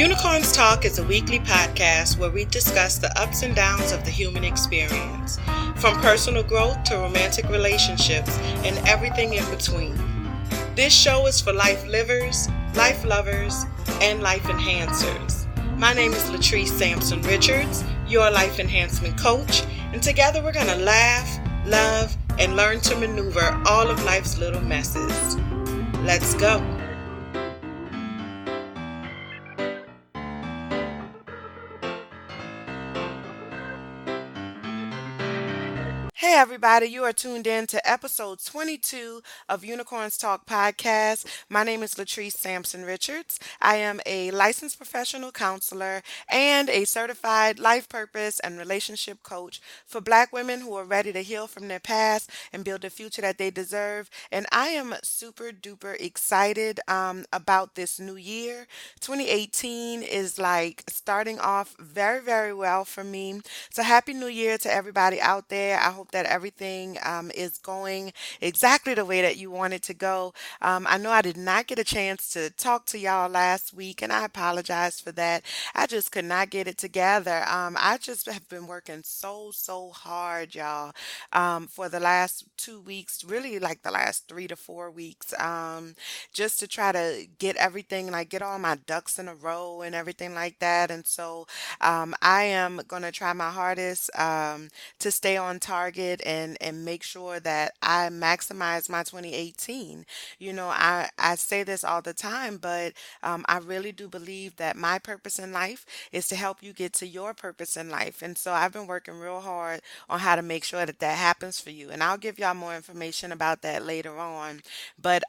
Unicorns Talk is a weekly podcast where we discuss the ups and downs of the human experience, from personal growth to romantic relationships and everything in between. This show is for life livers, life lovers, and life enhancers. My name is Latrice Sampson Richards, your life enhancement coach, and together we're going to laugh, love, and learn to maneuver all of life's little messes. Let's go. Hey everybody, you are tuned in to episode 22 of Unicorns Talk podcast. My name is Latrice Sampson Richards. I am a licensed professional counselor and a certified life purpose and relationship coach for Black women who are ready to heal from their past and build the future that they deserve. And I am super duper excited about this new year. 2018 is like starting off very, very well for me. So happy new year to everybody out there. I hope that everything is going exactly the way that you want it to go. I know I did not get a chance to talk to y'all last week, and I apologize for that. I just could not get it together. I just have been working so hard, y'all, for the last 2 weeks, really like the last 3 to 4 weeks, just to try to get everything, like get all my ducks in a row and everything like that. And so I am going to try my hardest to stay on target and make sure that I maximize my 2018. I say this all the time, but I really do believe that my purpose in life is to help you get to your purpose in life. And so I've been working real hard on how to make sure that that happens for you. And I'll give y'all more information about that later on. But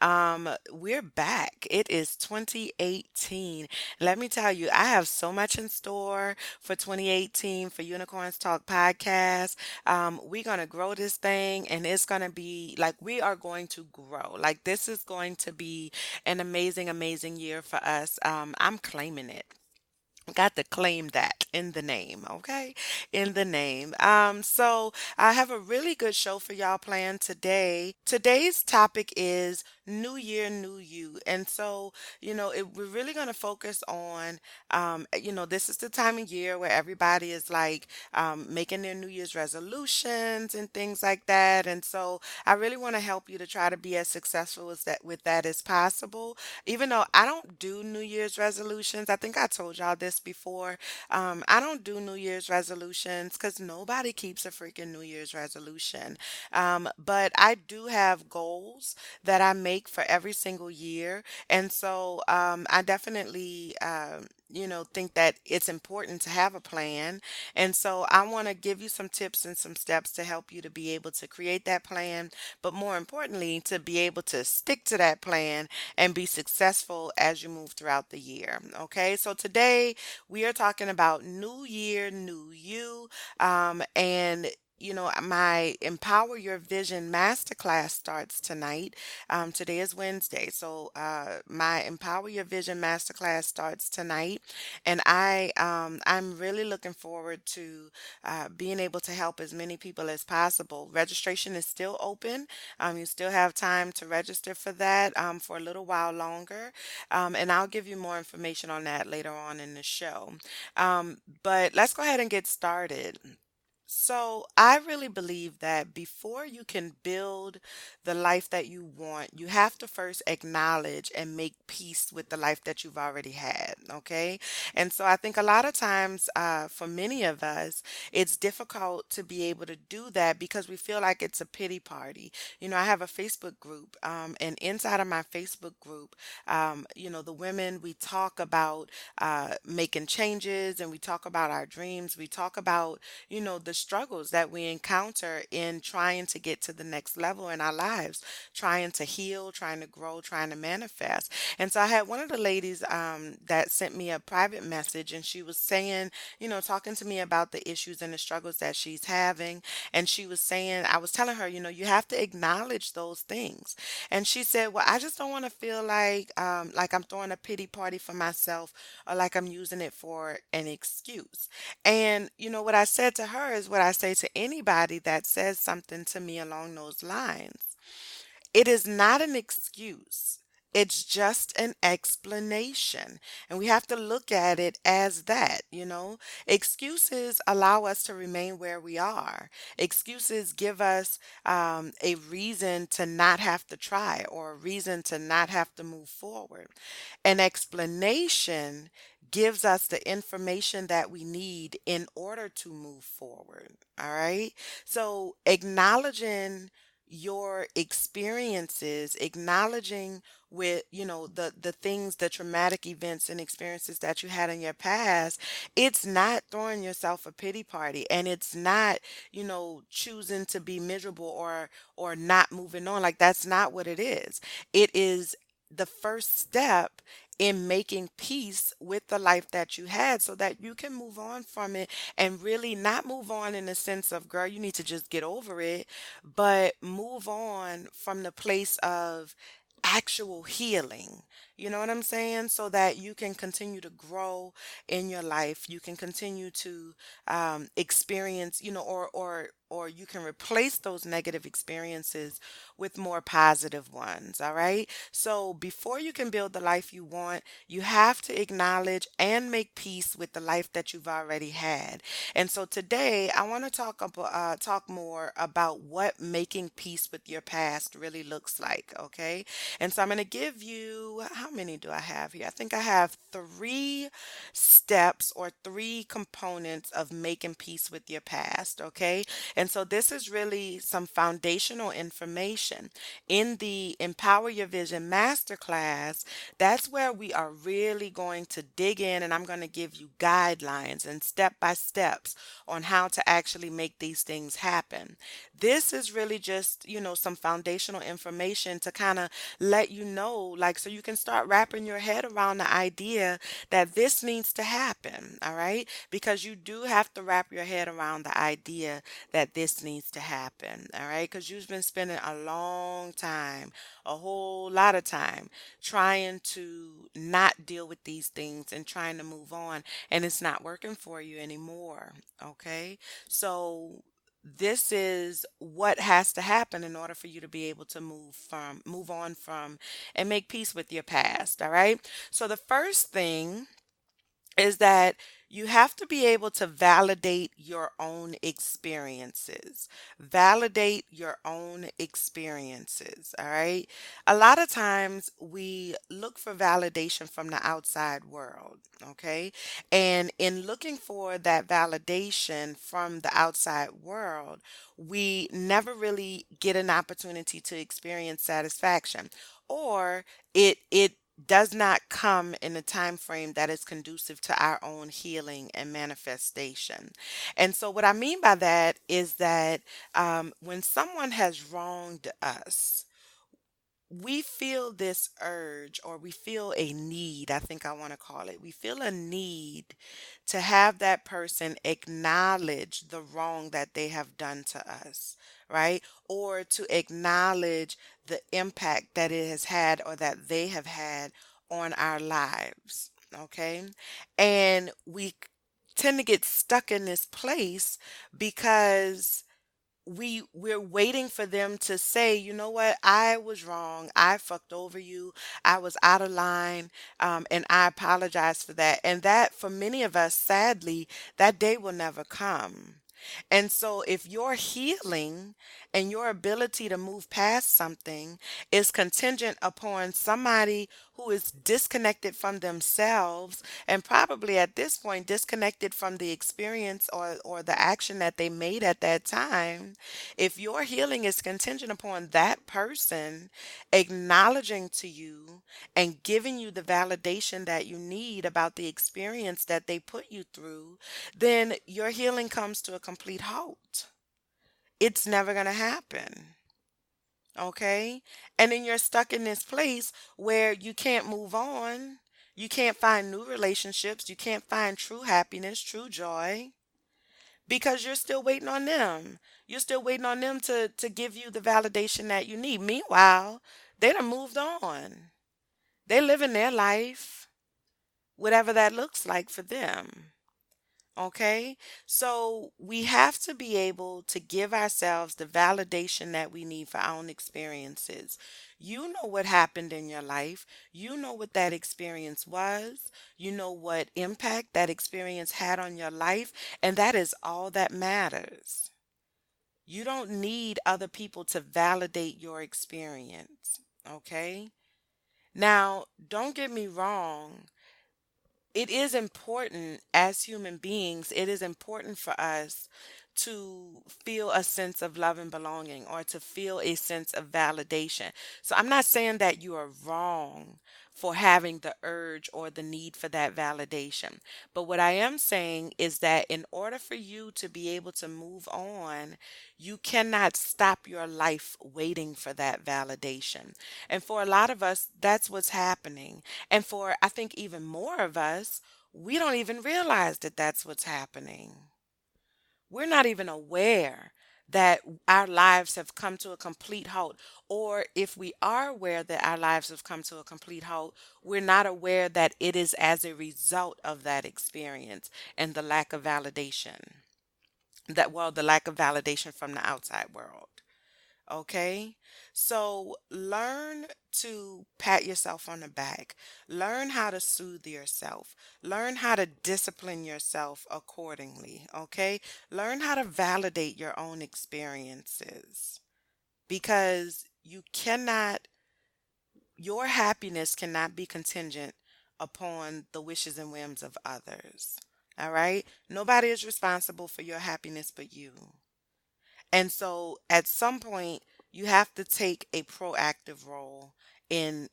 we're back. It is 2018. Let me tell you, I have so much in store for 2018 for Unicorns Talk podcast. We're going to grow this thing, and it's going to be like we are going to grow. Like this is going to be an amazing year for us. I'm claiming it. Got to claim that in the name, okay? In the name. So I have a really good show for y'all planned today. Today's topic is New Year, New You. And so, we're really going to focus on, this is the time of year where everybody is like making their New Year's resolutions and things like that. And so I really want to help you to try to be as successful as that with that as possible. Even though I don't do New Year's resolutions, I think I told y'all this before. I don't do New Year's resolutions because nobody keeps a freaking New Year's resolution. But I do have goals that I make for every single year. And so I definitely, think that it's important to have a plan. And so I want to give you some tips and some steps to help you to be able to create that plan, but more importantly, to be able to stick to that plan and be successful as you move throughout the year. Okay, so today we are talking about New Year, New You, and my Empower Your Vision Masterclass starts tonight. Today is Wednesday, so my Empower Your Vision Masterclass starts tonight, and I'm really looking forward to being able to help as many people as possible. Registration is still open. You still have time to register for that for a little while longer. And I'll give you more information on that later on in the show. But let's go ahead and get started. So, I really believe that before you can build the life that you want, you have to first acknowledge and make peace with the life that you've already had. Okay. And so, I think a lot of times for many of us, it's difficult to be able to do that because we feel like it's a pity party. I have a Facebook group, and inside of my Facebook group, the women, we talk about making changes and we talk about our dreams. We talk about the struggles that we encounter in trying to get to the next level in our lives, trying to heal, trying to grow, trying to manifest. And so I had one of the ladies that sent me a private message, and she was saying, talking to me about the issues and the struggles that she's having. And she was saying, I was telling her, you have to acknowledge those things. And she said, well, I just don't want to feel like I'm throwing a pity party for myself or like I'm using it for an excuse. And what I said to her is what I say to anybody that says something to me along those lines. It is not an excuse. It's just an explanation. And we have to look at it as that. Excuses allow us to remain where we are. Excuses give us a reason to not have to try or a reason to not have to move forward. An explanation gives us the information that we need in order to move forward. All right. So acknowledging your experiences, acknowledging with the things, the traumatic events and experiences that you had in your past, it's not throwing yourself a pity party, and it's not choosing to be miserable or not moving on. Like, that's not what it is. It is the first step in making peace with the life that you had so that you can move on from it, and really not move on in the sense of, girl, you need to just get over it, but move on from the place of actual healing. You know what I'm saying? So that you can continue to grow in your life. You can continue to experience, or you can replace those negative experiences with more positive ones. All right. So before you can build the life you want, you have to acknowledge and make peace with the life that you've already had. And so today I want to talk more about what making peace with your past really looks like. Okay. And so I'm going to give you, how many do I have here? I think I have three steps or three components of making peace with your past. Okay. And so this is really some foundational information. In the Empower Your Vision Masterclass, that's where we are really going to dig in, and I'm going to give you guidelines and step by steps on how to actually make these things happen. This is really just, some foundational information to kind of let you know, like, so you can start wrapping your head around the idea that this needs to happen, all right? Because you do have to wrap your head around the idea that this needs to happen, all right? Because you've been spending a long time, a whole lot of time, trying to not deal with these things and trying to move on, and it's not working for you anymore, okay? So this is what has to happen in order for you to be able to move on from and make peace with your past, all right? So the first thing is that you have to be able to validate your own experiences. Validate your own experiences, all right? A lot of times we look for validation from the outside world, okay? And in looking for that validation from the outside world, we never really get an opportunity to experience satisfaction, or it does not come in a time frame that is conducive to our own healing and manifestation. And so, what I mean by that is that when someone has wronged us, we feel this urge, or we feel a need, I think I want to call it. We feel a need to have that person acknowledge the wrong that they have done to us, right? Or to acknowledge the impact that it has had or that they have had on our lives, okay? And we tend to get stuck in this place because we're waiting for them to say, you know what, I was wrong, I fucked over you, I was out of line, and I apologize for that. And that, for many of us, sadly, that day will never come. And so if your healing and your ability to move past something is contingent upon somebody who is disconnected from themselves, and probably at this point disconnected from the experience or the action that they made at that time, if your healing is contingent upon that person acknowledging to you and giving you the validation that you need about the experience that they put you through, then your healing comes to a complete halt. It's never going to happen. Okay? And then you're stuck in this place where you can't move on. You can't find new relationships. You can't find true happiness, true joy, because you're still waiting on them. You're still waiting on them to give you the validation that you need. Meanwhile, they done moved on. They living their life, whatever that looks like for them. Okay? So we have to be able to give ourselves the validation that we need for our own experiences. You know what happened in your life. You know what that experience was. You know what impact that experience had on your life. And that is all that matters. You don't need other people to validate your experience. Okay? Now, don't get me wrong, it is important as human beings, it is important for us to feel a sense of love and belonging or to feel a sense of validation. So I'm not saying that you are wrong for having the urge or the need for that validation. But what I am saying is that in order for you to be able to move on, you cannot stop your life waiting for that validation. And for a lot of us, that's what's happening. And for, I think, even more of us, we don't even realize that that's what's happening. We're not even aware that our lives have come to a complete halt. Or if we are aware that our lives have come to a complete halt, we're not aware that it is as a result of that experience and the lack of validation. The lack of validation from the outside world. Okay? So learn to pat yourself on the back. Learn how to soothe yourself. Learn how to discipline yourself accordingly. Okay? Learn how to validate your own experiences because your happiness cannot be contingent upon the wishes and whims of others. All right? Nobody is responsible for your happiness but you. And so at some point you have to take a proactive role in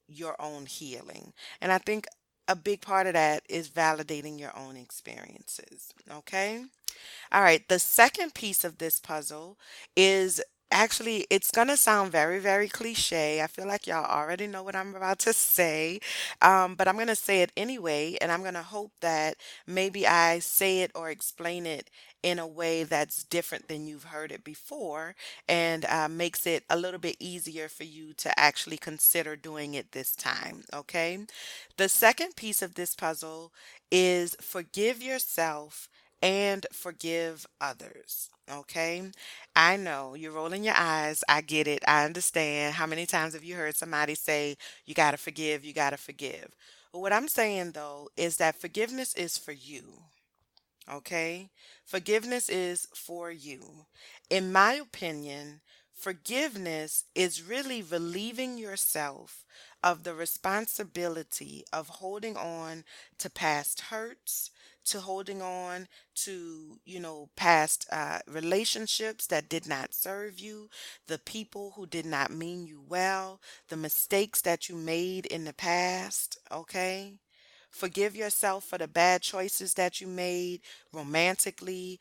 your own healing. And I think a big part of that is validating your own experiences. Okay? All right, the second piece of this puzzle is actually, it's going to sound very, very cliche. I feel like y'all already know what I'm about to say, but I'm going to say it anyway, and I'm going to hope that maybe I say it or explain it in a way that's different than you've heard it before and makes it a little bit easier for you to actually consider doing it this time. Okay. The second piece of this puzzle is forgive yourself and forgive others. Okay. I know you're rolling your eyes. I get it. I understand. How many times have you heard somebody say, you got to forgive, you got to forgive? But what I'm saying though is that forgiveness is for you. Okay? Forgiveness is for you. In my opinion, forgiveness is really relieving yourself of the responsibility of holding on to past hurts, to holding on to, past relationships that did not serve you, the people who did not mean you well, the mistakes that you made in the past. Okay? Forgive yourself for the bad choices that you made romantically,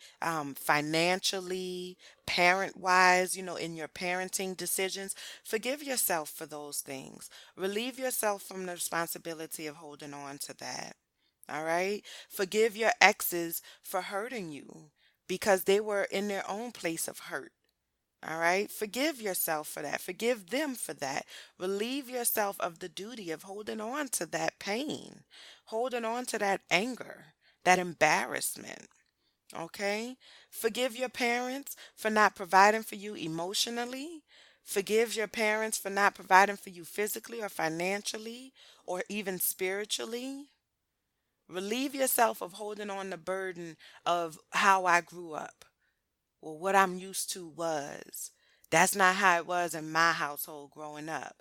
financially, parent wise, in your parenting decisions. Forgive yourself for those things. Relieve yourself from the responsibility of holding on to that. All right? Forgive your exes for hurting you because they were in their own place of hurt. All right. Forgive yourself for that. Forgive them for that. Relieve yourself of the duty of holding on to that pain, holding on to that anger, that embarrassment. Okay. Forgive your parents for not providing for you emotionally. Forgive your parents for not providing for you physically or financially or even spiritually. Relieve yourself of holding on the burden of how I grew up. Well, what I'm used to was. That's not how it was in my household growing up.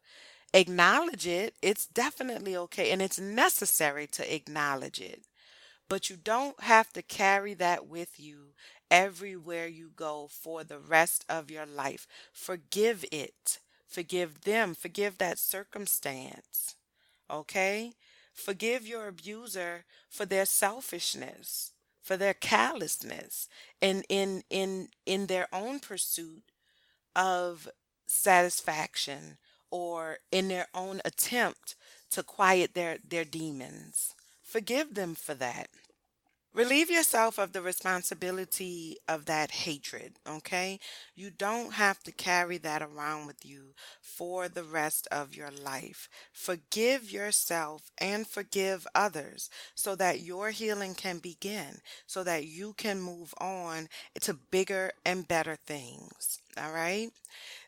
Acknowledge it. It's definitely okay. And it's necessary to acknowledge it. But you don't have to carry that with you everywhere you go for the rest of your life. Forgive it. Forgive them. Forgive that circumstance. Okay? Forgive your abuser for their selfishness, for their callousness, and in their own pursuit of satisfaction or in their own attempt to quiet their demons. Forgive them for that. Relieve yourself of the responsibility of that hatred, okay? You don't have to carry that around with you for the rest of your life. Forgive yourself and forgive others so that your healing can begin, so that you can move on to bigger and better things, all right?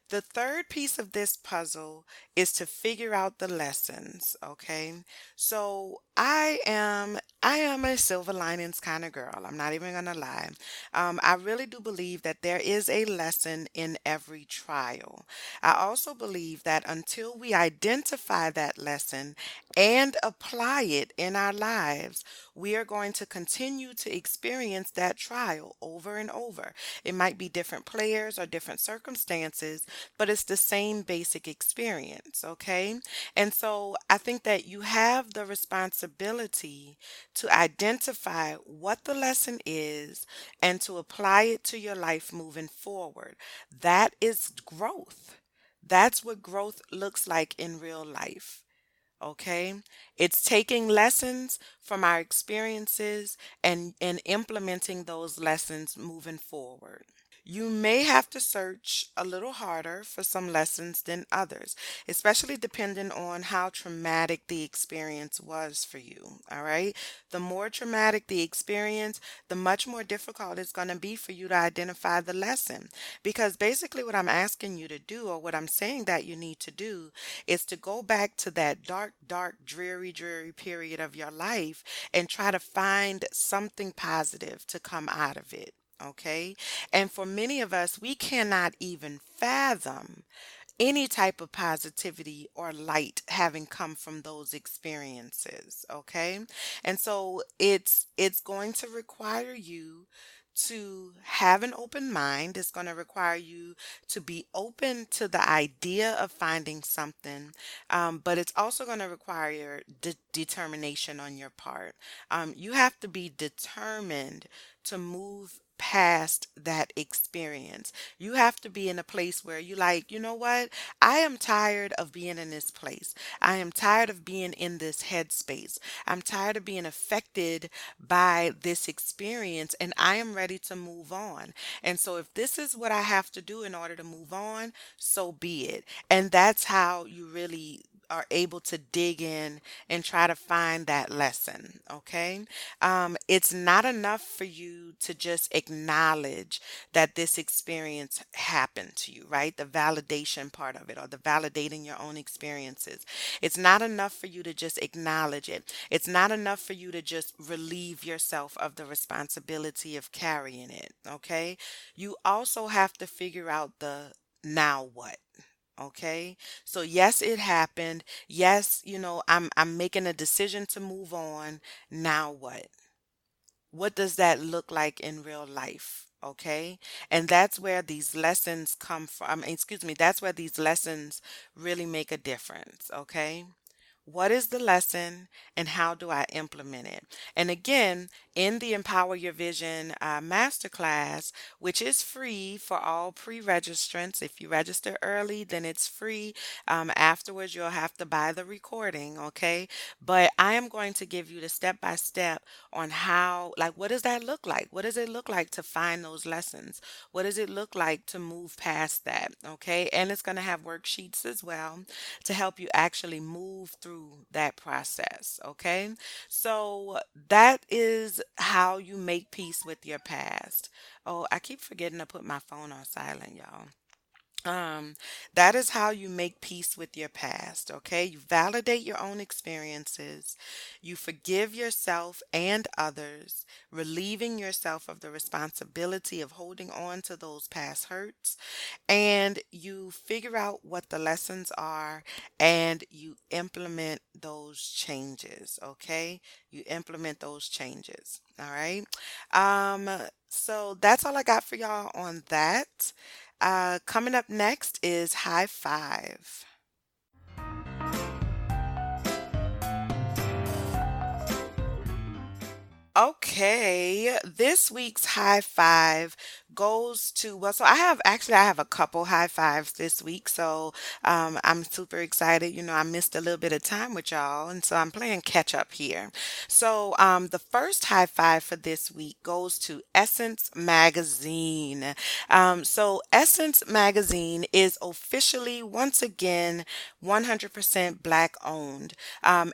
The third piece of this puzzle is to figure out the lessons, okay? So I am a silver linings kind of girl. I'm not even gonna lie. I really do believe that there is a lesson in every trial. I also believe that until we identify that lesson and apply it in our lives, we are going to continue to experience that trial over and over. It might be different players or different circumstances, but it's the same basic experience, okay? And so I think that you have the responsibility to identify what the lesson is and to apply it to your life moving forward. That is growth. That's what growth looks like in real life. Okay? It's taking lessons from our experiences and implementing those lessons moving forward. You may have to search a little harder for some lessons than others, especially depending on how traumatic the experience was for you. All right. The more traumatic the experience, the much more difficult it's going to be for you to identify the lesson. Because basically, what I'm asking you to do, or what I'm saying that you need to do, is to go back to that dark, dark, dreary period of your life and try to find something positive to come out of it. Okay. And for many of us, we cannot even fathom any type of positivity or light having come from those experiences, okay? And so it's going to require you to have an open mind. It's going to require you to be open to the idea of finding something, but it's also going to require determination on your part. You have to be determined to move past that experience. You have to be in a place where you like, you know what? I am tired of being in this place. I am tired of being in this headspace. I'm tired of being affected by this experience and I am ready to move on. And so if this is what I have to do in order to move on, so be it. And that's how you really are able to dig in and try to find that lesson. Okay. It's not enough for you to just acknowledge that this experience happened to you, right? The validation part of it, or the validating your own experiences. It's not enough for you to just acknowledge it. It's not enough for you to just relieve yourself of the responsibility of carrying it. Okay. You also have to figure out the now what. Okay. So yes, it happened. Yes, I'm making a decision to move on. Now what? What does that look like in real life? Okay. And that's where these lessons come from. Excuse me, that's where these lessons really make a difference. Okay. What is the lesson and how do I implement it? And again, in the Empower Your Vision masterclass, which is free for all pre-registrants. If you register early, then it's free. Afterwards, you'll have to buy the recording, okay? But I am going to give you the step by step on how, like, what does that look like? What does it look like to find those lessons? What does it look like to move past that, okay? And it's going to have worksheets as well to help you actually move through that process, okay? So that is how you make peace with your past. Oh, I keep forgetting to put my phone on silent, y'all. Um, that is how you make peace with your past, okay? You validate your own experiences, you forgive yourself and others, relieving yourself of the responsibility of holding on to those past hurts, and you figure out what the lessons are and you implement those changes, okay? You implement those changes, all right? Um, so that's all I got for y'all on that. Coming up next is High Five. Okay, this week's high five goes to, well, so I have a couple high fives this week. So I'm super excited. You know, I missed a little bit of time with y'all, and so I'm playing catch up here. So the first high five for this week goes to Essence Magazine. So Essence Magazine is officially once again 100% black owned.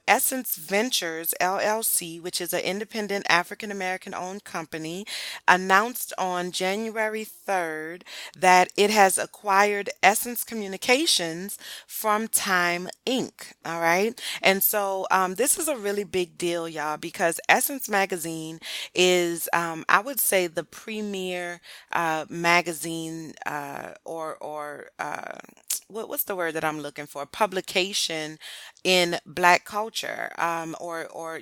Essence Ventures LLC, which is an independent African American owned company, announced on January 3rd that it has acquired Essence Communications from Time Inc. All right. And so this is a really big deal, y'all, because Essence Magazine is, I would say, the premier magazine what's the word that I'm looking for? Publication in Black culture, or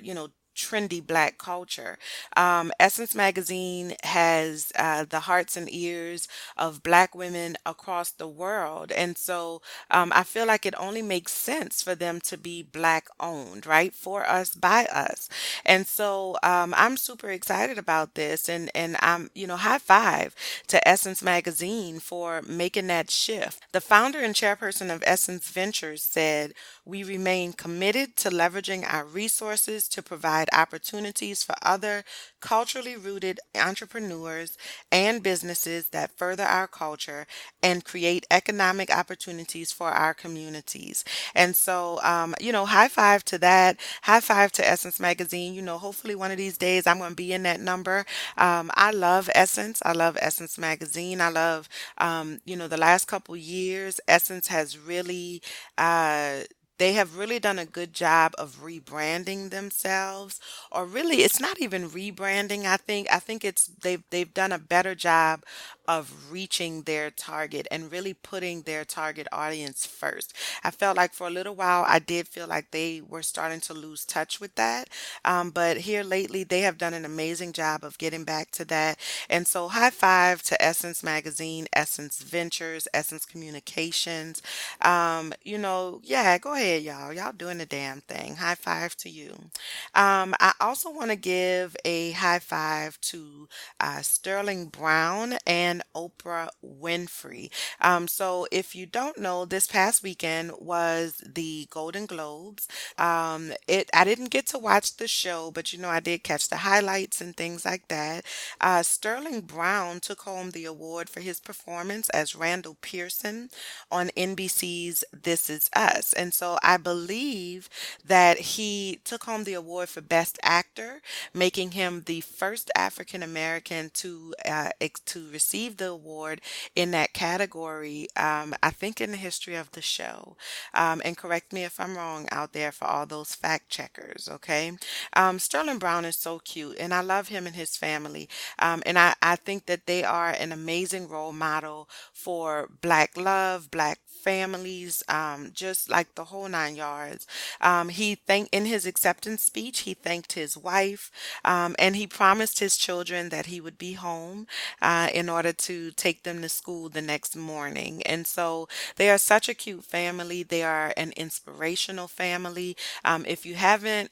trendy Black culture. Essence Magazine has the hearts and ears of Black women across the world, and so I feel like it only makes sense for them to be Black owned, right? For us, by us. And so I'm super excited about this, and I'm, high five to Essence Magazine for making that shift. The founder and chairperson of Essence Ventures said, "We remain committed to leveraging our resources to provide opportunities for other culturally rooted entrepreneurs and businesses that further our culture and create economic opportunities for our communities." And so, high five to that. High five to Essence Magazine. Hopefully one of these days I'm going to be in that number. I love Essence. I love Essence Magazine. I love, the last couple years, Essence has really, they have really done a good job of rebranding themselves, or really it's not even rebranding. I think it's they've done a better job of reaching their target and really putting their target audience first. I felt like for a little while I did feel like they were starting to lose touch with that. But here lately they have done an amazing job of getting back to that. And so high five to Essence Magazine, Essence Ventures, Essence Communications. Yeah, go ahead, y'all. Y'all doing the damn thing. High five to you. I also want to give a high five to Sterling Brown and Oprah Winfrey. So if you don't know, this past weekend was the Golden Globes. I didn't get to watch the show, but I did catch the highlights and things like that. Sterling Brown took home the award for his performance as Randall Pearson on NBC's This Is Us. And so I believe that he took home the award for Best Actor, making him the first African American to receive the award in that category. I think in the history of the show. And correct me if I'm wrong out there for all those fact checkers. Okay. Sterling Brown is so cute, and I love him and his family. And I think that they are an amazing role model for Black love, Black families, just like the whole nine yards. He thanked in his acceptance speech, he thanked his wife, and he promised his children that he would be home in order to take them to school the next morning. And so they are such a cute family. They are an inspirational family. If you haven't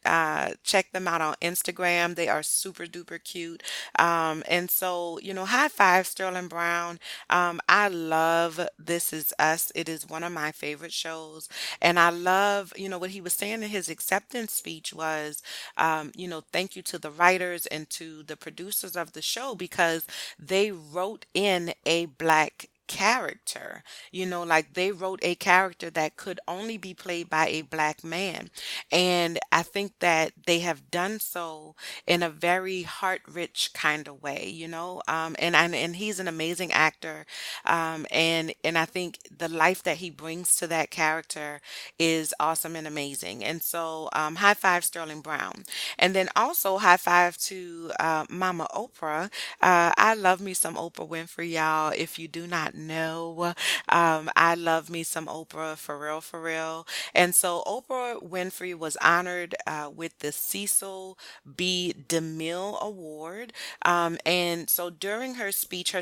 checked them out on Instagram, they are super duper cute. And so, high five, Sterling Brown. I love This Is Us. It is one of my favorite shows. And I love, what he was saying in his acceptance speech was, thank you to the writers and to the producers of the show because they wrote in a Black character. Like they wrote a character that could only be played by a Black man. And I think that they have done so in a very heart rich kind of way, and he's an amazing actor. And I think the life that he brings to that character is awesome and amazing. And so high five Sterling Brown. And then also high five to Mama Oprah. I love me some Oprah Winfrey, y'all. If you do not know. I love me some Oprah for real, for real. And so Oprah Winfrey was honored with the Cecil B. DeMille Award. And so during her speech,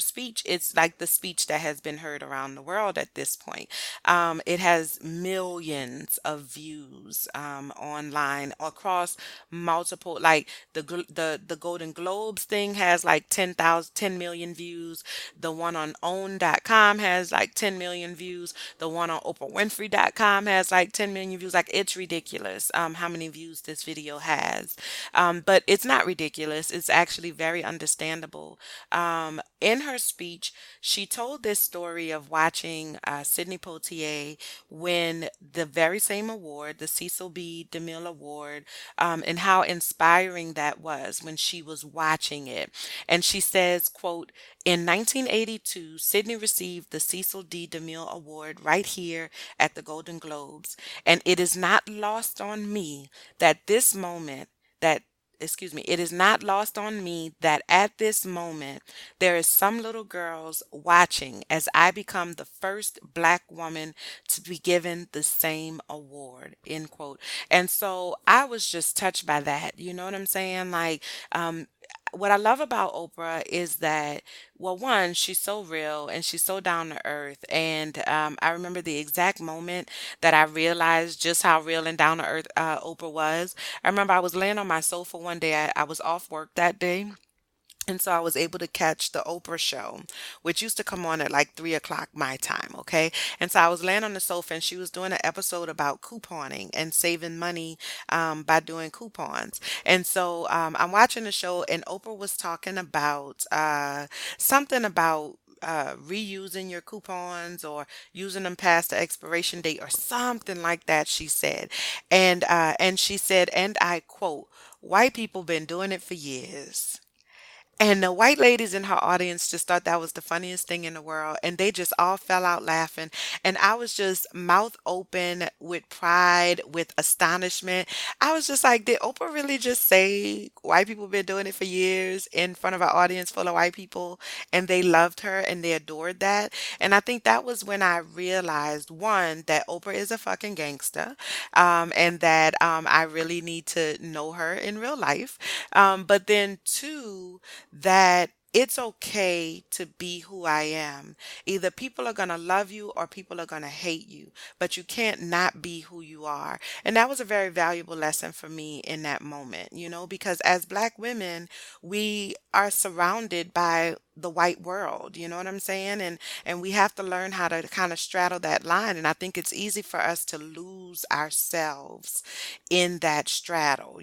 it's like the speech that has been heard around the world at this point. It has millions of views online across multiple, like the Golden Globes thing has like 10 million views. The one on own.com has like 10 million views. The one on oprahwinfrey.com has like 10 million views. Like, it's ridiculous how many views this video has. But it's not ridiculous. It's actually very understandable. In her speech, she told this story of watching Sidney Poitier win the very same award, the Cecil B. DeMille Award, and how inspiring that was when she was watching it. And she says, quote, "In 1982, Sidney received the Cecil D. DeMille Award right here at the Golden Globes, and it is not lost on me that this moment that excuse me, it is not lost on me that at this moment there is some little girls watching as I become the first black woman to be given the same award," end quote. And so I was just touched by that. You know what I'm saying? Like, what I love about Oprah is that, well, one, she's so real and she's so down to earth. And I remember the exact moment that I realized just how real and down to earth Oprah was. I remember I was laying on my sofa one day. I was off work that day. And so I was able to catch the Oprah show, which used to come on at like 3 o'clock my time. Okay. And so I was laying on the sofa and she was doing an episode about couponing and saving money by doing coupons. And so I'm watching the show and Oprah was talking about something about reusing your coupons or using them past the expiration date or something like that, she said. And she said, and I quote, "White people been doing it for years." And the white ladies in her audience just thought that was the funniest thing in the world. And they just all fell out laughing. And I was just mouth open with pride, with astonishment. I was just like, did Oprah really just say white people been doing it for years in front of an audience full of white people? And they loved her and they adored that. And I think that was when I realized, one, that Oprah is a fucking gangster, and that I really need to know her in real life. But then, two, that it's okay to be who I am. Either people are going to love you or people are going to hate you, but you can't not be who you are. And that was a very valuable lesson for me in that moment, because as black women, we are surrounded by the white world, you know what I'm saying? And we have to learn how to kind of straddle that line. And I think it's easy for us to lose ourselves in that straddle,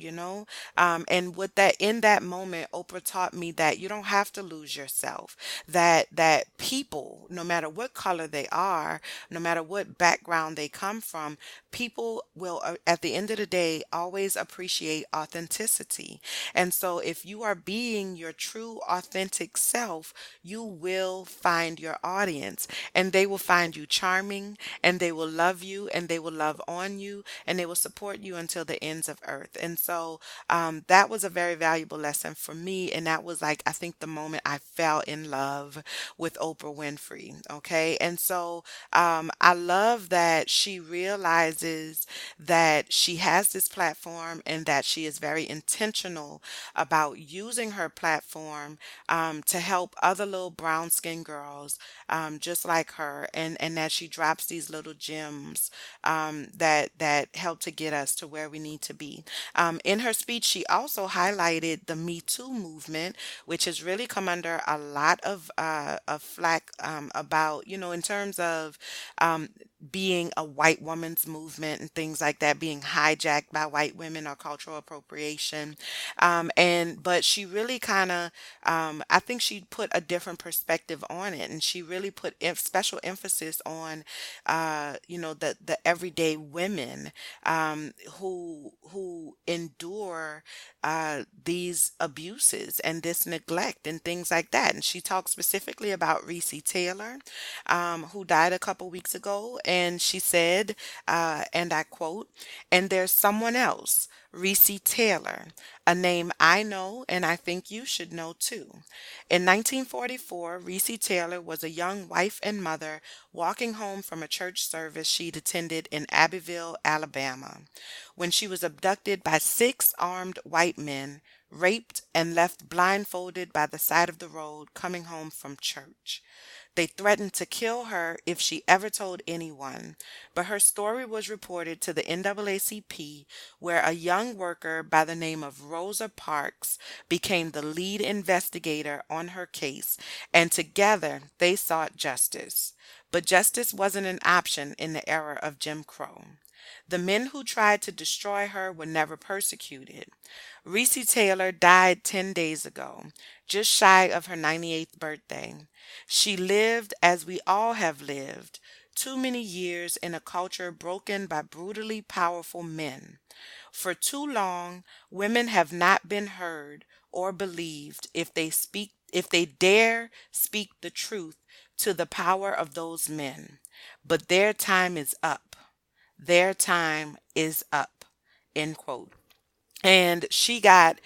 and with that, in that moment, Oprah taught me that you don't have to lose yourself. That people, no matter what color they are, no matter what background they come from, people will, at the end of the day, always appreciate authenticity. And so, if you are being your true, authentic self, you will find your audience, and they will find you charming, and they will love you, and they will love on you, and they will support you until the ends of earth. And so, that was a very valuable lesson for me. And that was like, I think, the moment I fell in love with Oprah Winfrey. Okay. And so I love that she realizes that she has this platform and that she is very intentional about using her platform to help other little brown skinned girls just like her, and that she drops these little gems that help to get us to where we need to be. In her speech, she also highlighted the Me Too movement, which has really come under a lot of flack about, in terms of being a white woman's movement and things like that, being hijacked by white women or cultural appropriation. But she really kind of, I think she put a different perspective on it, and she really put special emphasis on, the everyday women who endure these abuses and this neglect and things like that. And she talked specifically about Reese Taylor, who died a couple weeks ago, And she said, and I quote, "And there's someone else, Reese Taylor, a name I know and I think you should know too." In 1944, Reese Taylor was a young wife and mother walking home from a church service she'd attended in Abbeville, Alabama, when she was abducted by six armed white men, raped, and left blindfolded by the side of the road coming home from church. They threatened to kill her if she ever told anyone, but her story was reported to the NAACP, where a young worker by the name of Rosa Parks became the lead investigator on her case, and together they sought justice. But justice wasn't an option in the era of Jim Crow. The men who tried to destroy her were never persecuted. Reese Taylor died 10 days ago, just shy of her 98th birthday. She lived as we all have lived, too many years in a culture broken by brutally powerful men. For too long, women have not been heard or believed if they dare speak the truth to the power of those men. But their time is up. Their time is up. End quote. And she got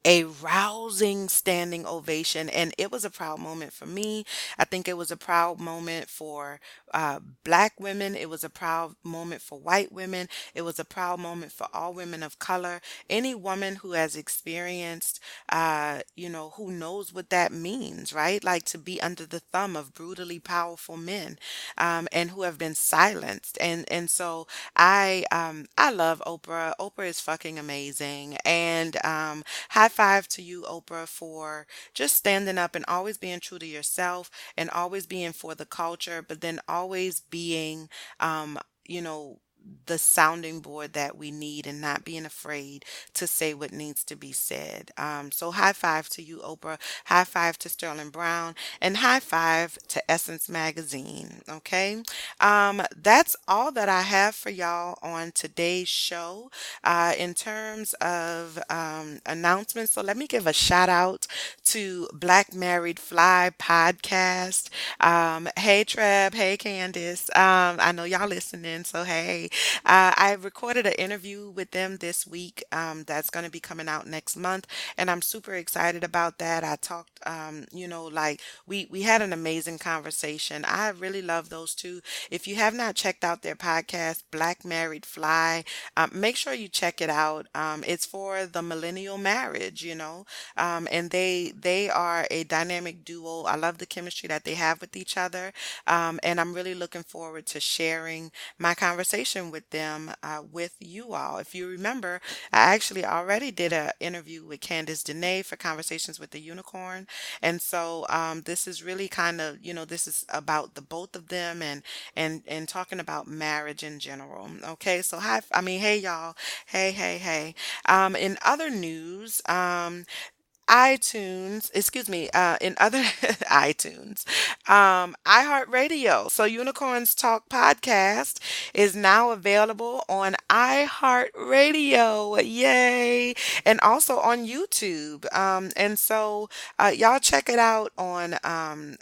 a rousing standing ovation, and it was a proud moment for me. I think it was a proud moment for black women. It was a proud moment for white women. It was a proud moment for all women of color. Any woman who has experienced, who knows what that means, right? Like to be under the thumb of brutally powerful men, and who have been silenced. And so I love Oprah. Oprah is fucking amazing, and high five to you, Oprah, for just standing up and always being true to yourself and always being for the culture, but then always being, you know, the sounding board that we need and not being afraid to say what needs to be said. So high five to you, Oprah. High five to Sterling Brown, and high five to Essence Magazine. Okay. That's all that I have for y'all on today's show in terms of announcements. So let me give a shout out to Black Married Fly podcast. Hey, Treb. Hey, Candace. I know y'all listening. So, hey, I recorded an interview with them this week that's going to be coming out next month. And I'm super excited about that. I talked, like we had an amazing conversation. I really love those two. If you have not checked out their podcast, Black Married Fly, make sure you check it out. It's for the millennial marriage, and they are a dynamic duo. I love the chemistry that they have with each other, and I'm really looking forward to sharing my conversation with them with you all. If you remember, I actually already did an interview with Candace Dene for Conversations with the Unicorn, and so this is really kind of this is about the both of them and talking about marriage in general. Okay, so hey y'all, hey. In other news, in other iTunes, iHeartRadio. So Unicorns Talk podcast is now available on iHeartRadio. Yay! And also on YouTube. And so y'all check it out on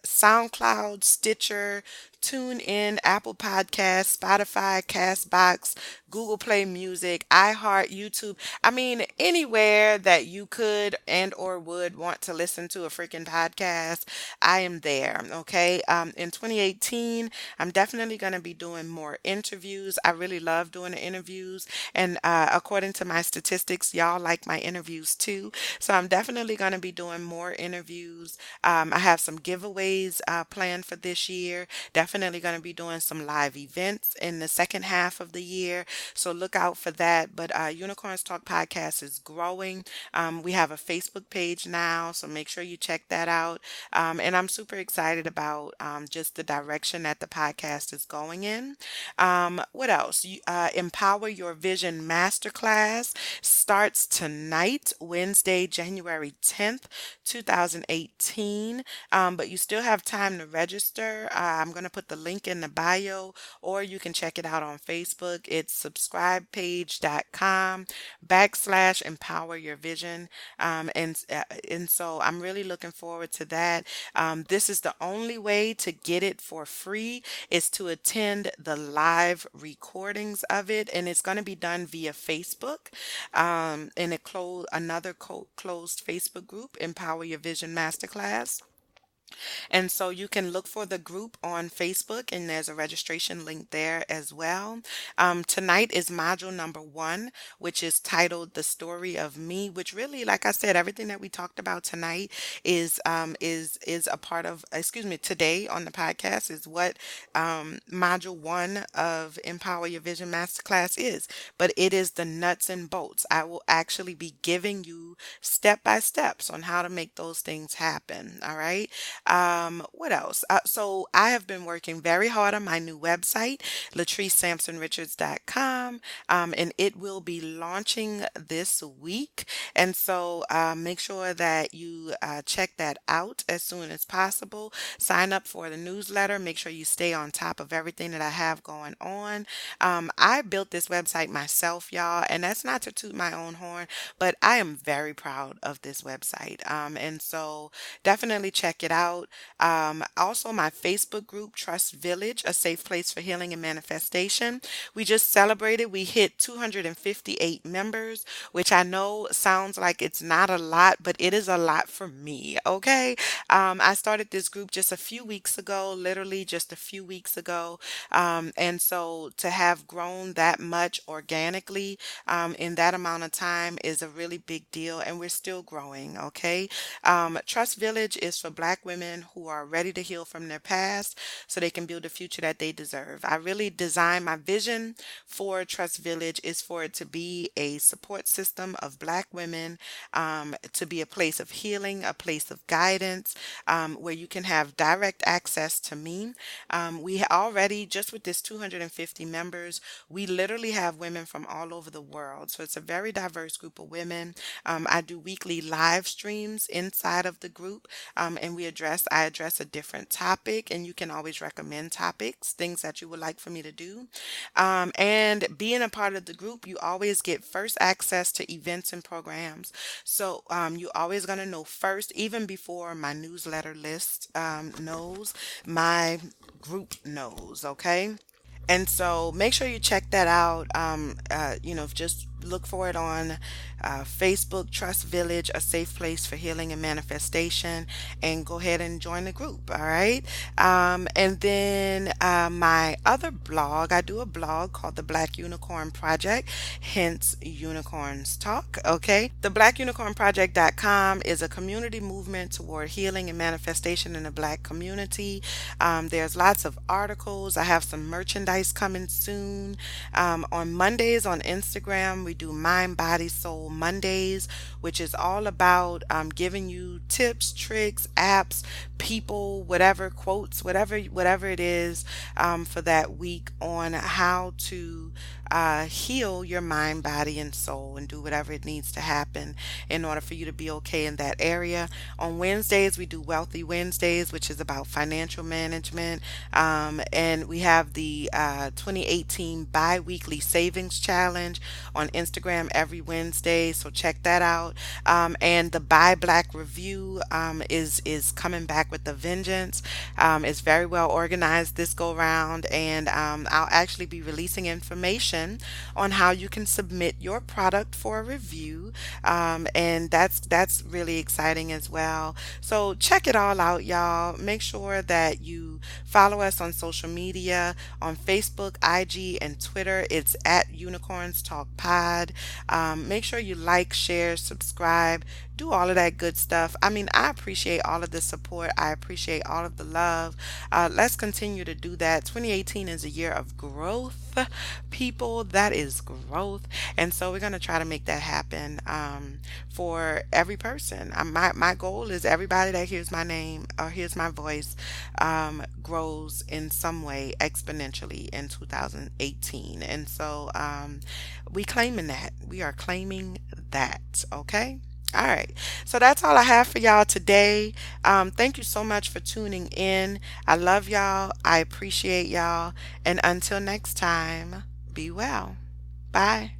SoundCloud, Stitcher, TuneIn, Apple Podcasts, Spotify, Castbox, Google Play Music, iHeart, YouTube. I mean, anywhere that you could and or would want to listen to a freaking podcast, I am there. Okay. In 2018, I'm definitely going to be doing more interviews. I really love doing the interviews. And according to my statistics, y'all like my interviews too. So I'm definitely going to be doing more interviews. I have some giveaways planned for this year. Definitely going to be doing some live events in the second half of the year. So look out for that. But Unicorns Talk Podcast is growing. We have a Facebook page now, so make sure you check that out. And I'm super excited about just the direction that the podcast is going in. What else? Empower Your Vision Masterclass starts tonight, Wednesday, January 10th, 2018. But you still have time to register. I'm going to put put the link in the bio, or you can check it out on Facebook. It's subscribepage.com/empower your vision. And so I'm really looking forward to that. This is the only way to get it for free is to attend the live recordings of it, and it's going to be done via Facebook, in another closed Facebook group, Empower Your Vision Masterclass. And so you can look for the group on Facebook, and there's a registration link there as well. Tonight is module number 1, which is titled "The Story of Me," which really, like I said, everything that we talked about tonight is a part of. Excuse me, today on the podcast is what module 1 of Empower Your Vision Masterclass is. But it is the nuts and bolts. I will actually be giving you step by steps on how to make those things happen. All right. What else? So I have been working very hard on my new website, latricesampsonrichards.com, and it will be launching this week. And so make sure that you check that out as soon as possible. Sign up for the newsletter. Make sure you stay on top of everything that I have going on. I built this website myself, y'all, and that's not to toot my own horn, but I am very proud of this website. And so definitely check it out. Also, my Facebook group, Trust Village, a safe place for healing and manifestation. We just celebrated. We hit 258 members, which I know sounds like it's not a lot, but it is a lot for me. Okay. I started this group just a few weeks ago, literally just a few weeks ago. And so to have grown that much organically in that amount of time is a really big deal, and we're still growing. Okay. Trust Village is for Black women who are ready to heal from their past so they can build a future that they deserve. I really designed my vision for Trust Village is for it to be a support system of Black women, to be a place of healing, a place of guidance, where you can have direct access to me. We already, just with this 250 members, we literally have women from all over the world. So it's a very diverse group of women. I do weekly live streams inside of the group, and I address a different topic, and you can always recommend topics, things that you would like for me to do. And being a part of the group, you always get first access to events and programs. So you always going to know first, even before my newsletter list knows, my group knows. Okay. And so make sure you check that out. Just look for it on Facebook, Trust Village, a safe place for healing and manifestation, and go ahead and join the group. All right. And then my other blog, I do a blog called The Black Unicorn Project, hence Unicorns Talk. Okay. The BlackUnicornProject.com is a community movement toward healing and manifestation in the Black community. There's lots of articles. I have some merchandise coming soon. On Mondays on Instagram, we do Mind, Body, Soul Mondays, which is all about giving you tips, tricks, apps, people, whatever, quotes, whatever it is for that week on how to heal your mind, body, and soul, and do whatever it needs to happen in order for you to be okay in that area. On Wednesdays, we do Wealthy Wednesdays, which is about financial management. And we have the 2018 bi-weekly savings challenge on Instagram every Wednesday. So check that out. And the Buy Black Review is coming back with a vengeance. It's very well organized this go round, and I'll actually be releasing information on how you can submit your product for a review, and that's really exciting as well. So check it all out, y'all. Make sure that you follow us on social media on Facebook, IG, and Twitter. It's at Unicorns Talk Pod. Make sure you like, share, subscribe, do all of that good stuff. I mean, I appreciate all of the support. I appreciate all of the love. Let's continue to do that. 2018 is a year of growth, people. That is growth. And so we're going to try to make that happen for every person. My goal is everybody that hears my name or hears my voice grows in some way exponentially in 2018. And so we claiming that. We are claiming that. Okay? All right. So that's all I have for y'all today. Thank you so much for tuning in. I love y'all. I appreciate y'all. And until next time, be well. Bye.